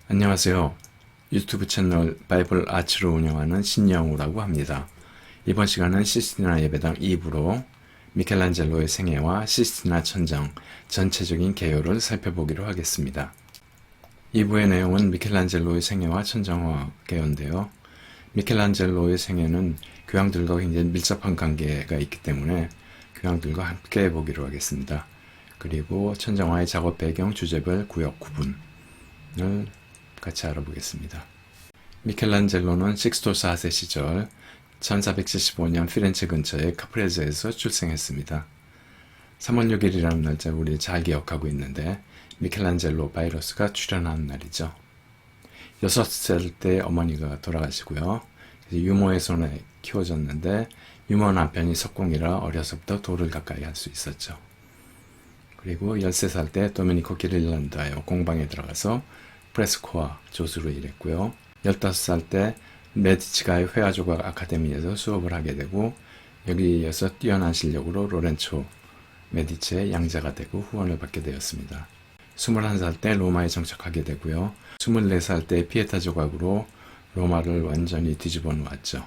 안녕하세요. 유튜브 채널 바이블 아츠를 운영하는 신영우라고 합니다. 이번 시간은 시스티나 예배당 2부로 미켈란젤로의 생애와 시스티나 천정 전체적인 개요를 살펴보기로 하겠습니다. 2부의 내용은 미켈란젤로의 생애와 천정화 개요인데요. 미켈란젤로의 생애는 교황들과 굉장히 밀접한 관계가 있기 때문에 교황들과 함께 보기로 하겠습니다. 그리고 천정화의 작업 배경, 주제별, 구역, 구분을 같이 알아보겠습니다. 미켈란젤로는 식스토 4세 시절 1475년 피렌체 근처의 카프레즈에서 출생했습니다. 3월 6일이라는 날짜 우리 잘 기억하고 있는데 미켈란젤로 바이러스가 출현한 날이죠. 6살 때 어머니가 돌아가시고요. 유모의 손에 키워졌는데 유모 남편이 석공이라 어려서부터 돌을 가까이 할 수 있었죠. 그리고 13살 때 도미니코 기릴란다의 공방에 들어가서 프레스코와 조수로 일했고요. 15살 때 메디치가의 회화조각 아카데미에서 수업을 하게 되고 여기에서 뛰어난 실력으로 로렌초 메디치의 양자가 되고 후원을 받게 되었습니다. 21살 때 로마에 정착하게 되고요. 24살 때 피에타 조각으로 로마를 완전히 뒤집어 놓았죠.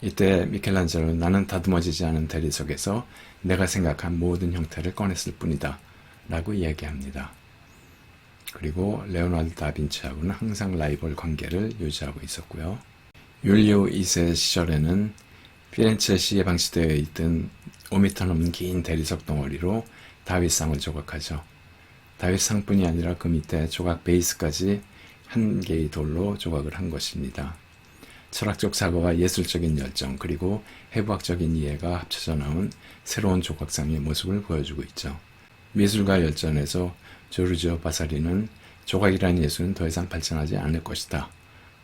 이때 미켈란젤로는 나는 다듬어지지 않은 대리석에서 내가 생각한 모든 형태를 꺼냈을 뿐이다 라고 이야기합니다. 그리고 레오나르도 다빈치하고는 항상 라이벌 관계를 유지하고 있었고요. 율리오 2세 시절에는 피렌체시에 방치되어 있던 5m 넘는 긴 대리석 덩어리로 다윗상을 조각하죠. 다윗상뿐이 아니라 그 밑에 조각 베이스까지 한 개의 돌로 조각을 한 것입니다. 철학적 사고와 예술적인 열정 그리고 해부학적인 이해가 합쳐져 나온 새로운 조각상의 모습을 보여주고 있죠. 미술가 열전에서 조르지오 바사리는 조각이라는 예술은 더 이상 발전하지 않을 것이다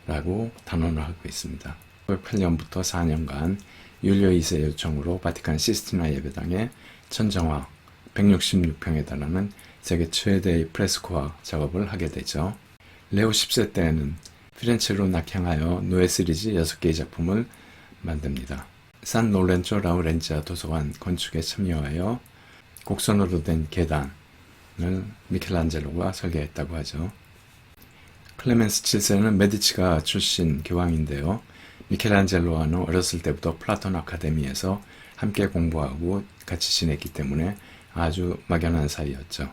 라고 단언을 하고 있습니다. 1908년부터 4년간 율리오 2세 요청으로 바티칸 시스티나 예배당의 천정화 166평에 달하는 세계 최대의 프레스코화 작업을 하게 되죠. 레오 10세 때에는 피렌체로 낙향하여 노예 시리즈 6개의 작품을 만듭니다. 산 로렌조 라우렌지아 도서관 건축에 참여하여 곡선으로 된 계단을 미켈란젤로가 설계했다고 하죠. 클레멘스 7세는 메디치가 출신 교황인데요. 미켈란젤로와는 어렸을 때부터 플라톤 아카데미에서 함께 공부하고 같이 지냈기 때문에 아주 막연한 사이였죠.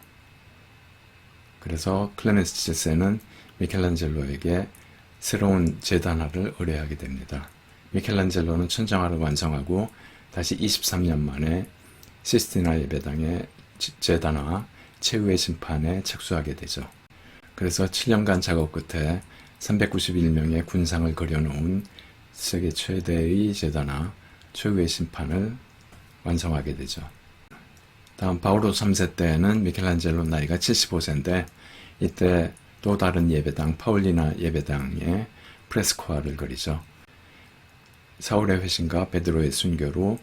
그래서 클레멘스 7세는 미켈란젤로에게 새로운 제단화를 의뢰하게 됩니다. 미켈란젤로는 천정화를 완성하고 다시 23년 만에 시스티나 예배당의 제단화 최후의 심판에 착수하게 되죠. 그래서 7년간 작업 끝에 391명의 군상을 그려놓은 세계 최대의 제단화 최후의 심판을 완성하게 되죠. 다음 바오로 3세 때에는 미켈란젤로 나이가 75세인데 이때 또 다른 예배당 파울리나 예배당의 프레스코화를 그리죠. 사울의 회심과 베드로의 순교로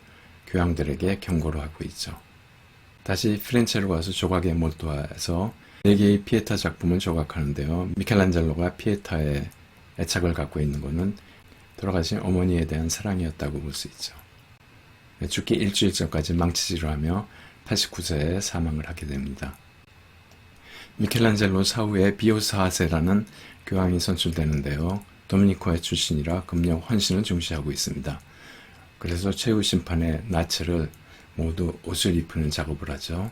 교황들에게 경고를 하고 있죠. 다시 피렌체로 가서 조각에 몰두해서 4개의 피에타 작품을 조각하는데요. 미켈란젤로가 피에타에 애착을 갖고 있는 것은 돌아가신 어머니에 대한 사랑이었다고 볼 수 있죠. 죽기 일주일 전까지 망치질을 하며 89세에 사망을 하게 됩니다. 미켈란젤로 사후에 비오 4세라는 교황이 선출되는데요. 도미니코의 출신이라 금령 헌신을 중시하고 있습니다. 그래서 최후 심판에 나체를 모두 옷을 입히는 작업을 하죠.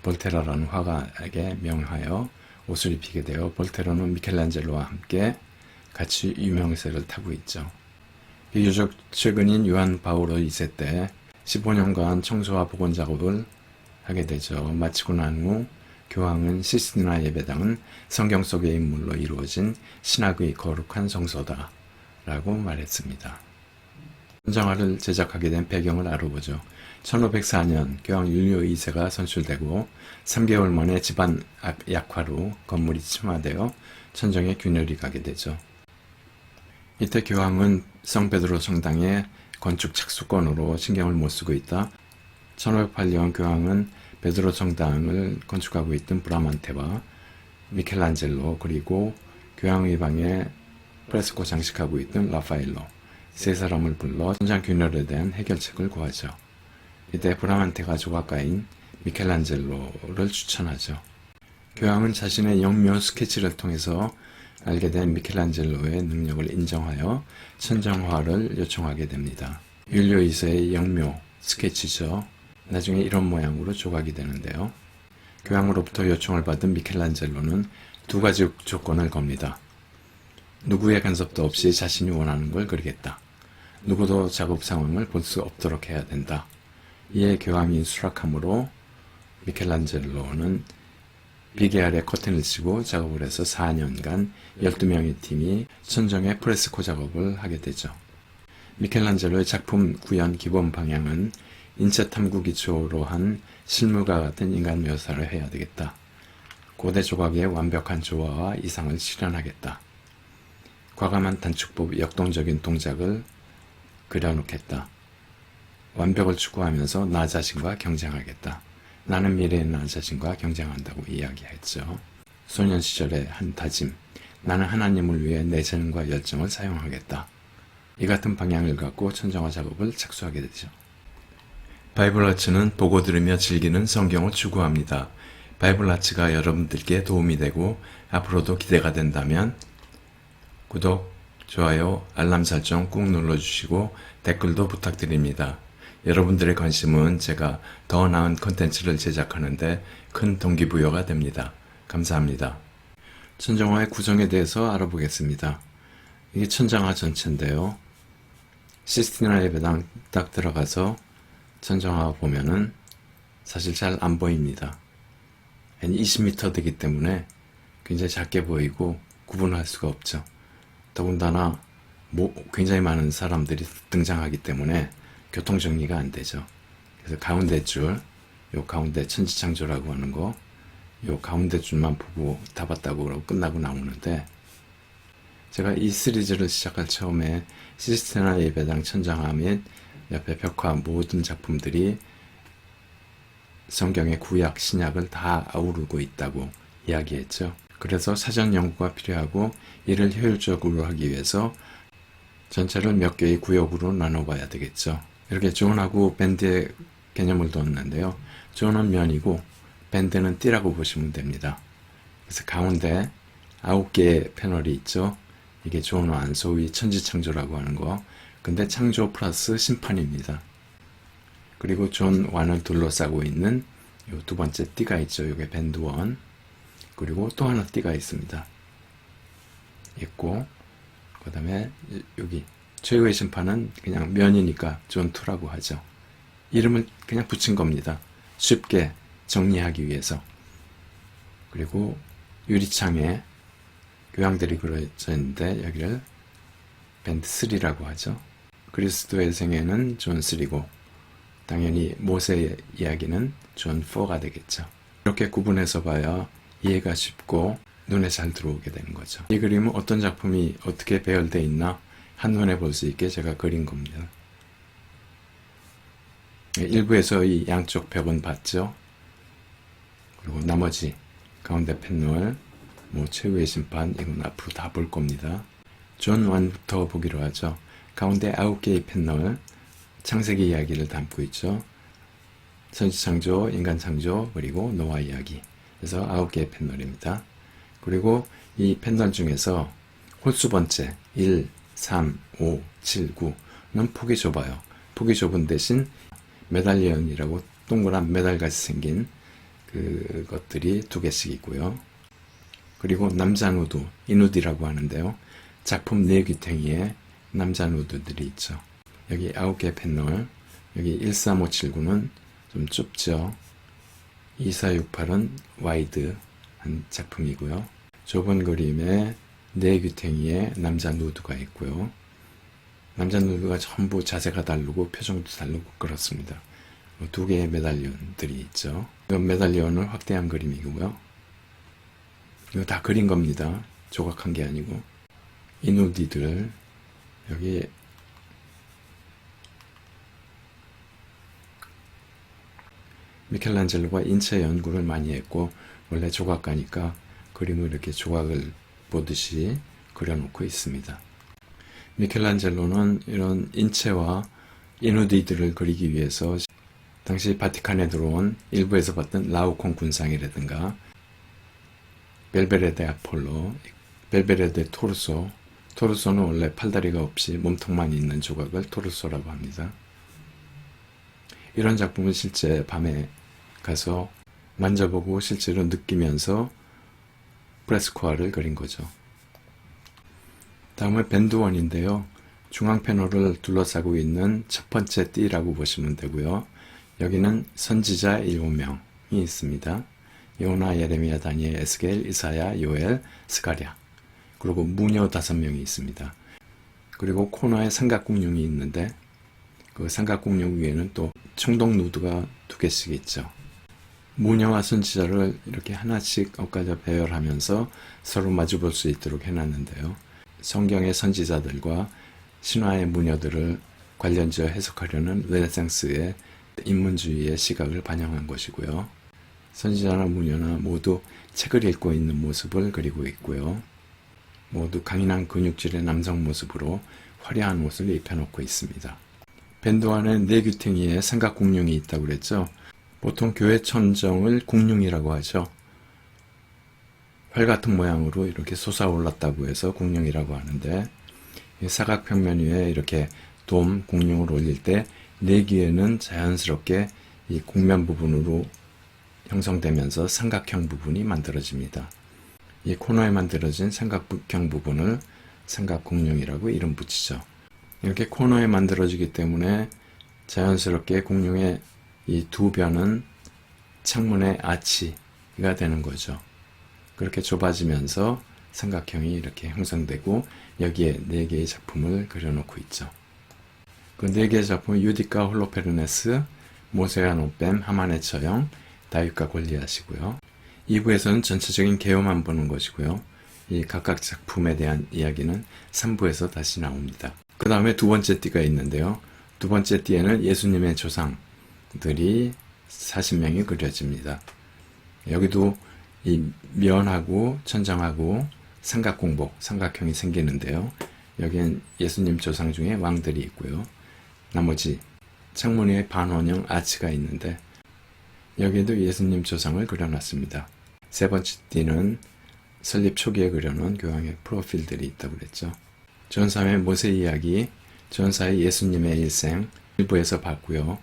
볼테라라는 화가에게 명하여 옷을 입히게 되어 볼테라는 미켈란젤로와 함께 같이 유명세를 타고 있죠. 비교적 최근인 요한 바오로 2세 때 15년간 청소와 복원 작업을 하게 되죠. 마치고 난 후 교황은 시스티나 예배당은 성경 속의 인물로 이루어진 신학의 거룩한 성소다 라고 말했습니다. 천정화를 제작하게 된 배경을 알아보죠. 1504년 교황 율리오 2세가 선출되고 3개월 만에 집안 약화로 건물이 침하되어 천정에 균열이 가게 되죠. 이때 교황은 성베드로 성당의 건축 착수권으로 신경을 못 쓰고 있다. 1508년 교황은 베드로 성당을 건축하고 있던 브라만테와 미켈란젤로 그리고 교황의 방에 프레스코 장식하고 있던 라파엘로 세 사람을 불러 천장 균열에 대한 해결책을 구하죠. 이때 브라만테가 조각가인 미켈란젤로를 추천하죠. 교황은 자신의 영묘 스케치를 통해서 알게 된 미켈란젤로의 능력을 인정하여 천정화를 요청하게 됩니다. 율리오 2세의 영묘 스케치죠. 나중에 이런 모양으로 조각이 되는데요. 교황으로부터 요청을 받은 미켈란젤로는 두 가지 조건을 겁니다. 누구의 간섭도 없이 자신이 원하는 걸 그리겠다. 누구도 작업 상황을 볼 수 없도록 해야 된다. 이에 교황이 수락하므로 미켈란젤로는 비계 아래 커튼을 치고 작업을 해서 4년간 12명의 팀이 천정의 프레스코 작업을 하게 되죠. 미켈란젤로의 작품 구현 기본 방향은 인체 탐구 기초로 한 실물과 같은 인간 묘사를 해야 되겠다. 고대 조각의 완벽한 조화와 이상을 실현하겠다. 과감한 단축법, 역동적인 동작을 그려놓겠다. 완벽을 추구하면서 나 자신과 경쟁하겠다. 나는 미래의 나 자신과 경쟁한다고 이야기했죠. 소년 시절의 한 다짐, 나는 하나님을 위해 내 재능과 열정을 사용하겠다. 이 같은 방향을 갖고 천정화 작업을 착수하게 되죠. 바이블 아츠는 보고 들으며 즐기는 성경을 추구합니다. 바이블 아츠가 여러분들께 도움이 되고 앞으로도 기대가 된다면 구독, 좋아요, 알람 설정 꾹 눌러주시고 댓글도 부탁드립니다. 여러분들의 관심은 제가 더 나은 콘텐츠를 제작하는데 큰 동기부여가 됩니다. 감사합니다. 천정화의 구성에 대해서 알아보겠습니다. 이게 천정화 전체인데요. 시스티나 예배당 딱 들어가서 천정화 보면은 사실 잘 안 보입니다. 한 20m 되기 때문에 굉장히 작게 보이고 구분할 수가 없죠. 더군다나 굉장히 많은 사람들이 등장하기 때문에 교통정리가 안 되죠. 그래서 가운데 줄, 요 가운데 천지창조라고 하는 거, 요 가운데 줄만 보고 다 봤다고 그러고 끝나고 나오는데, 제가 이 시리즈를 시작할 처음에 시스테나 예배당 천정화 및 옆에 벽화 모든 작품들이 성경의 구약, 신약을 다 아우르고 있다고 이야기했죠. 그래서 사전 연구가 필요하고 이를 효율적으로 하기 위해서 전체를 몇 개의 구역으로 나눠봐야 되겠죠. 이렇게 존하고 밴드의 개념을 뒀는데요. 존은 면이고 밴드는 띠라고 보시면 됩니다. 그래서 가운데 9개의 패널이 있죠. 이게 존 완, 소위 천지창조라고 하는 거. 근데 창조 플러스 심판입니다. 그리고 존 완을 둘러싸고 있는 요 두 번째 띠가 있죠. 이게 밴드 원. 그리고 또 하나 띠가 있습니다. 있고, 그 다음에 여기 최후의 심판은 그냥 면이니까 존 2라고 하죠. 이름을 그냥 붙인 겁니다. 쉽게 정리하기 위해서. 그리고 유리창에 교황들이 그려져 있는데 여기를 밴드 3라고 하죠. 그리스도의 생애는 존 3고 당연히 모세의 이야기는 존 4가 되겠죠. 이렇게 구분해서 봐야 이해가 쉽고 눈에 잘 들어오게 되는 거죠. 이 그림은 어떤 작품이 어떻게 배열되어 있나 한눈에 볼 수 있게 제가 그린 겁니다. 일부에서 이 양쪽 벽은 봤죠. 그리고 나머지 가운데 패널, 최후의 심판, 이건 앞으로 다 볼 겁니다. 존 1부터 보기로 하죠. 가운데 9개의 패널, 창세기 이야기를 담고 있죠. 천지창조, 인간창조, 그리고 노아 이야기. 그래서 9개의 패널입니다. 그리고 이 패널 중에서 홀수 번째 1, 3, 5, 7, 9는 폭이 좁아요. 폭이 좁은 대신 메달리언이라고 동그란 메달같이 생긴 그것들이 2개씩 있고요. 그리고 남자 누드, 이누디라고 하는데요. 작품 내귀탱이에 남자 누드들이 있죠. 여기 9개 패널, 여기 13579는 좀 좁죠. 2468은 와이드한 작품이고요. 좁은 그림에 내귀탱이에 남자 누드가 있고요. 남자 누드가 전부 자세가 다르고 표정도 다르고 그렇습니다. 2개의 메달리언들이 있죠. 이건 메달리언을 확대한 그림이고요. 이거 다 그린 겁니다. 조각한 게 아니고. 이누디들 여기 미켈란젤로가 인체 연구를 많이 했고 원래 조각가니까 그림을 이렇게 조각을 보듯이 그려놓고 있습니다. 미켈란젤로는 이런 인체와 이누디들을 그리기 위해서 당시 바티칸에 들어온 일부에서 봤던 라오콘 군상이라든가 벨베레데 아폴로, 벨베레데 토르소. 토르소는 원래 팔다리가 없이 몸통만 있는 조각을 토르소라고 합니다. 이런 작품은 실제 밤에 가서 만져보고 실제로 느끼면서 프레스코아를 그린 거죠. 다음은 밴드원인데요. 중앙 패널을 둘러싸고 있는 첫 번째 띠라고 보시면 되고요. 여기는 선지자 7명이 있습니다. 요나, 예레미야, 다니엘, 에스겔, 이사야, 요엘, 스가랴. 그리고 무녀 5명이 있습니다. 그리고 코너에 삼각공룡이 있는데 그 삼각공룡 위에는 또 청동 누드가 2개씩 있죠. 무녀와 선지자를 이렇게 하나씩 엇가져 배열하면서 서로 마주볼 수 있도록 해놨는데요. 성경의 선지자들과 신화의 무녀들을 관련지어 해석하려는 르네상스의 인문주의의 시각을 반영한 것이고요. 선지자나 무녀나 모두 책을 읽고 있는 모습을 그리고 있고요. 모두 강인한 근육질의 남성 모습으로 화려한 옷을 입혀놓고 있습니다. 밴드 안에 4귀퉁이의 삼각공룡이 있다고 그랬죠. 보통 교회 천정을 공룡이라고 하죠. 활 같은 모양으로 이렇게 솟아올랐다고 해서 공룡이라고 하는데, 사각평면 위에 이렇게 돔 공룡을 올릴 때 4귀에는 자연스럽게 이 곡면 부분으로 형성되면서 삼각형 부분이 만들어집니다. 이 코너에 만들어진 삼각형 부분을 삼각공룡이라고 이름 붙이죠. 이렇게 코너에 만들어지기 때문에 자연스럽게 공룡의 이 2변은 창문의 아치가 되는 거죠. 그렇게 좁아지면서 삼각형이 이렇게 형성되고 여기에 4개의 작품을 그려놓고 있죠. 그 4개의 작품은 유디카 홀로페르네스, 모세와 노뱀, 하만의 처형, 다윗과 골리앗이고요. 2부에서는 전체적인 개요만 보는 것이고요. 이 각각 작품에 대한 이야기는 3부에서 다시 나옵니다. 그 다음에 2번째 띠가 있는데요. 2번째 띠에는 예수님의 조상들이 40명이 그려집니다. 여기도 이 면하고 천정하고 삼각공복, 삼각형이 생기는데요. 여기엔 예수님 조상 중에 왕들이 있고요. 나머지 창문 위에 반원형 아치가 있는데 여기에도 예수님 조상을 그려놨습니다. 3번째 띠는 설립 초기에 그려놓은 교황의 프로필들이 있다고 그랬죠. 전사의 모세 이야기, 전사의 예수님의 일생 1부에서 봤고요.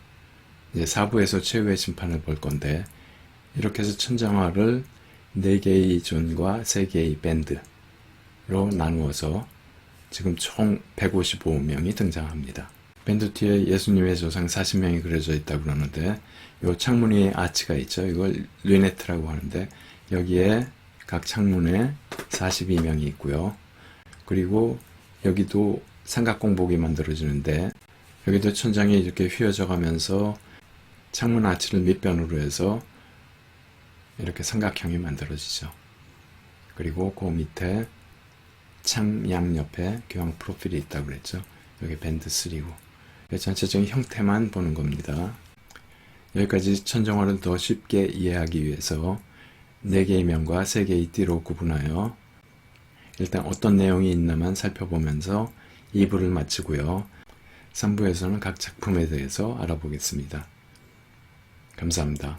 이제 4부에서 최후의 심판을 볼 건데 이렇게 해서 천정화를 4개의 존과 3개의 밴드로 나누어서 지금 총 155명이 등장합니다. 밴드 뒤에 예수님의 조상 40명이 그려져 있다고 그러는데 이 창문 위에 아치가 있죠. 이걸 르네트라고 하는데 여기에 각 창문에 42명이 있고요. 그리고 여기도 삼각공복이 만들어지는데 여기도 천장이 이렇게 휘어져 가면서 창문 아치를 밑변으로 해서 이렇게 삼각형이 만들어지죠. 그리고 그 밑에 창 양옆에 교황 프로필이 있다고 그랬죠. 여기 밴드 3고 전체적인 형태만 보는 겁니다. 여기까지 천정화를 더 쉽게 이해하기 위해서 4개의 면과 3개의 띠로 구분하여 일단 어떤 내용이 있나만 살펴보면서 2부를 마치고요. 3부에서는 각 작품에 대해서 알아보겠습니다. 감사합니다.